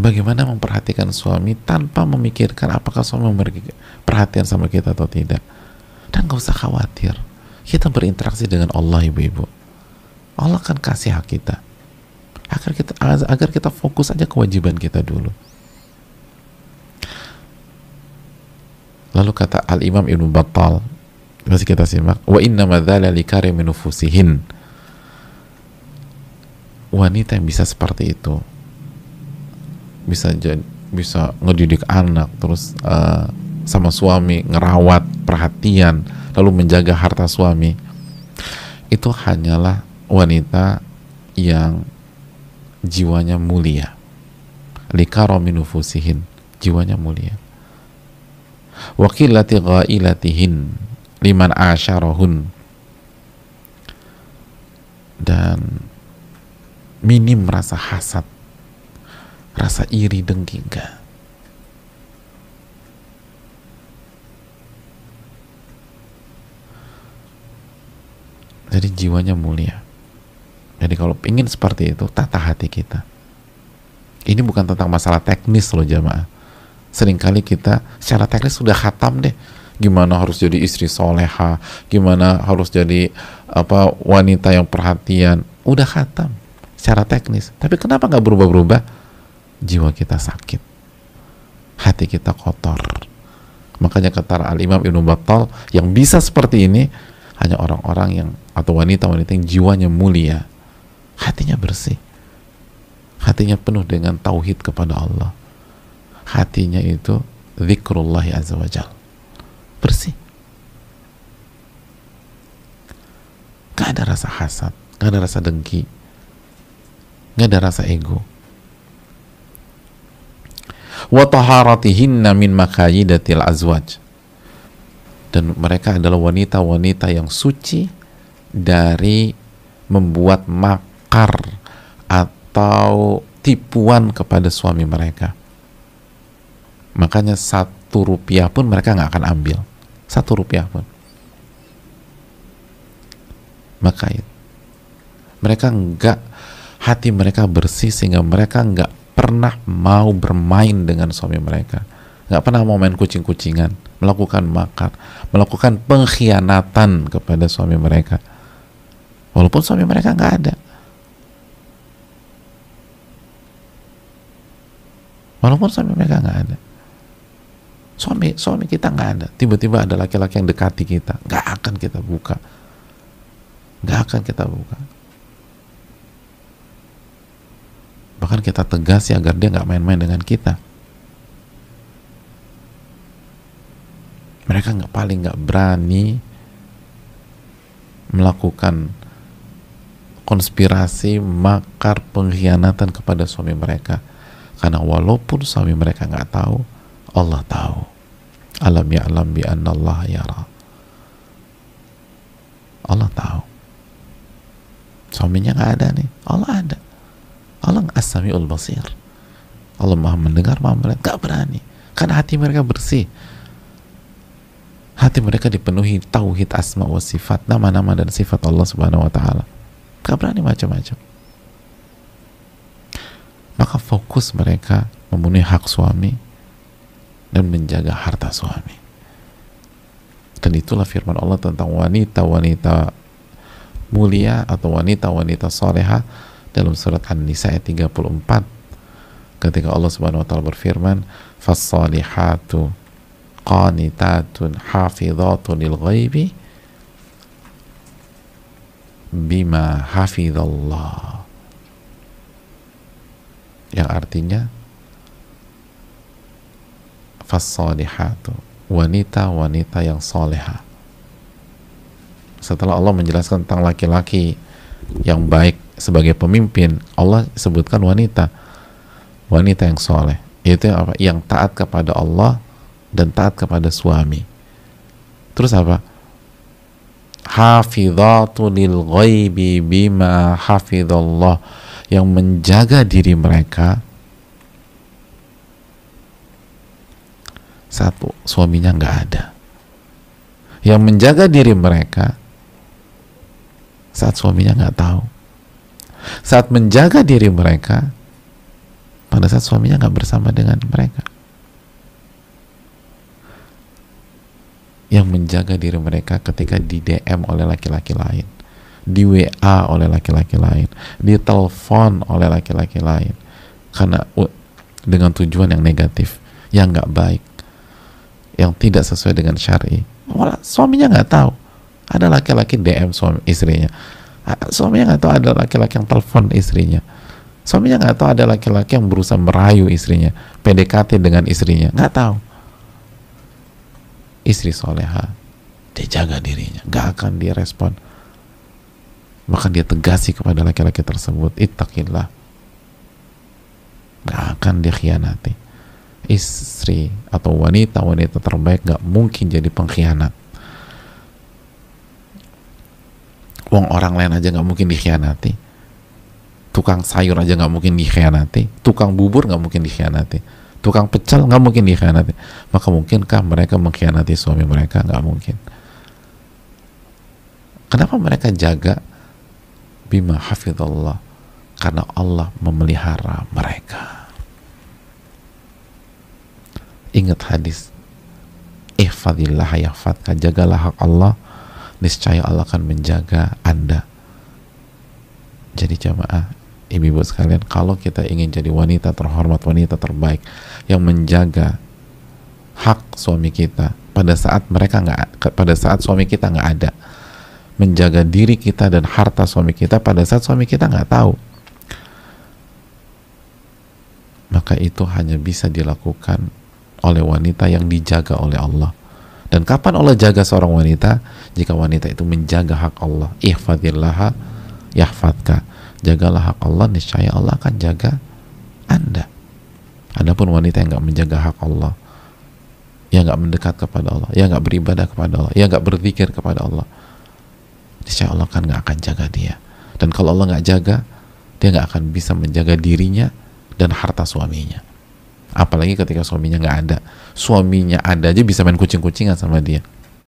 bagaimana memperhatikan suami tanpa memikirkan apakah suami memberi perhatian sama kita atau tidak. Dan gak usah khawatir, kita berinteraksi dengan Allah, ibu-ibu. Allah akan kasih hak kita agar kita fokus aja kewajiban kita dulu. Lalu kata Al-Imam Ibnu Battal, masih kita simak, wa inna madzala likarimin nufusihin. Wanita yang bisa seperti itu, bisa ngedidik anak, terus sama suami, ngerawat, perhatian, lalu menjaga harta suami, itu hanyalah wanita yang jiwanya mulia. Likaramin nufusihin, jiwanya mulia. Wa qillati ghailatihin liman asyarahun, dan minim rasa hasad, rasa iri dengki, enggak. Jadi jiwanya mulia. Jadi kalau ingin seperti itu, tata hati kita. Ini bukan tentang masalah teknis loh jamaah. Seringkali kita secara teknis sudah khatam deh, gimana harus jadi istri soleha, gimana harus jadi wanita yang perhatian, udah khatam secara teknis. Tapi kenapa nggak berubah-berubah? Jiwa kita sakit, hati kita kotor. Makanya kata Al-Imam Ibnu Battal, yang bisa seperti ini hanya orang-orang yang, atau wanita-wanita yang jiwanya mulia, hatinya bersih, hatinya penuh dengan tauhid kepada Allah, hatinya itu zikrullah azza wa jal, bersih, gak ada rasa hasad, gak ada rasa dengki, gak ada rasa ego. Wa taharatihinna min makayidatil azwaj, dan mereka adalah wanita-wanita yang suci dari membuat makar atau tipuan kepada suami mereka. Makanya 1 rupiah pun mereka nggak akan ambil, 1 rupiah pun. Maka mereka nggak, hati mereka bersih sehingga mereka nggak pernah mau bermain dengan suami mereka, nggak pernah mau main kucing-kucingan, melakukan makar, melakukan pengkhianatan kepada suami mereka, walaupun suami mereka nggak ada, walaupun suami mereka nggak ada, suami kita nggak ada, tiba-tiba ada laki-laki yang dekati kita, nggak akan kita buka, nggak akan kita buka. Bahkan kita tegasi agar dia nggak main-main dengan kita. Mereka paling nggak berani melakukan konspirasi, makar, pengkhianatan kepada suami mereka, karena walaupun suami mereka nggak tahu, Allah tahu. Alam ya'lam bi anna Allah yara. Allah tahu. Suaminya nggak ada nih, Allah ada. Allah as-sami'ul basir. Allah maha mendengar, maha melihat. Gak berani, karena hati mereka bersih, hati mereka dipenuhi tauhid asma wa sifat, nama-nama dan sifat Allah subhanahu wa ta'ala. Gak berani macam-macam. Maka fokus mereka memenuhi hak suami dan menjaga harta suami. Dan itulah firman Allah tentang wanita-wanita mulia atau wanita-wanita soleha dalam surat An-Nisa ayat 34, ketika Allah subhanahu wa ta'ala berfirman, fas-salihatu qanitatun hafidhatun lil ghaibi bima hafidhallah, yang artinya fas-salihatu, wanita-wanita yang soleha. Setelah Allah menjelaskan tentang laki-laki yang baik sebagai pemimpin, Allah sebutkan wanita yang soleh, yaitu apa? Yang taat kepada Allah dan taat kepada suami. Terus apa? Hafidhatu lil ghaibi bima hafidhallah, yang menjaga diri mereka saat suaminya nggak ada, yang menjaga diri mereka saat suaminya nggak tahu, saat menjaga diri mereka pada saat suaminya nggak bersama dengan mereka, yang menjaga diri mereka ketika di DM oleh laki-laki lain, di WA oleh laki-laki lain, di telepon oleh laki-laki lain, karena dengan tujuan yang negatif, yang nggak baik, yang tidak sesuai dengan syar'i. Malah suaminya nggak tahu ada laki-laki DM suami istrinya, suaminya nggak tahu ada laki-laki yang telepon istrinya, suaminya nggak tahu ada laki-laki yang berusaha merayu istrinya, PDKT dengan istrinya, nggak tahu. Istri soleha, dia jaga dirinya, nggak akan dia respon, bahkan dia tegasi kepada laki-laki tersebut, ittaqillah, nggak akan dia khianati. Istri atau wanita terbaik nggak mungkin jadi pengkhianat. Wong orang lain aja nggak mungkin dikhianati, tukang sayur aja nggak mungkin dikhianati, tukang bubur nggak mungkin dikhianati, tukang pecel nggak mungkin dikhianati. Maka mungkinkah mereka mengkhianati suami mereka? Nggak mungkin. Kenapa mereka jaga? Bima hafidhallah, karena Allah memelihara mereka. Ingat hadis, ihfadillah yahfadka, jagalah hak Allah, niscaya Allah akan menjaga Anda. Jadi jamaah, ibu-ibu sekalian, kalau kita ingin jadi wanita terhormat, wanita terbaik yang menjaga hak suami kita pada saat pada saat suami kita nggak ada, menjaga diri kita dan harta suami kita pada saat suami kita nggak tahu, maka itu hanya bisa dilakukan oleh wanita yang dijaga oleh Allah. Dan kapan Allah jaga seorang wanita? Jika wanita itu menjaga hak Allah. Ihfadillaha yahfadka, jagalah hak Allah, niscaya Allah akan jaga Anda. Adapun wanita yang nggak menjaga hak Allah, yang nggak mendekat kepada Allah, yang nggak beribadah kepada Allah, yang nggak berzikir kepada Allah, niscaya Allah kan nggak akan jaga dia. Dan kalau Allah nggak jaga, dia nggak akan bisa menjaga dirinya dan harta suaminya. Apalagi ketika suaminya nggak ada. Suaminya ada aja bisa main kucing-kucingan sama dia.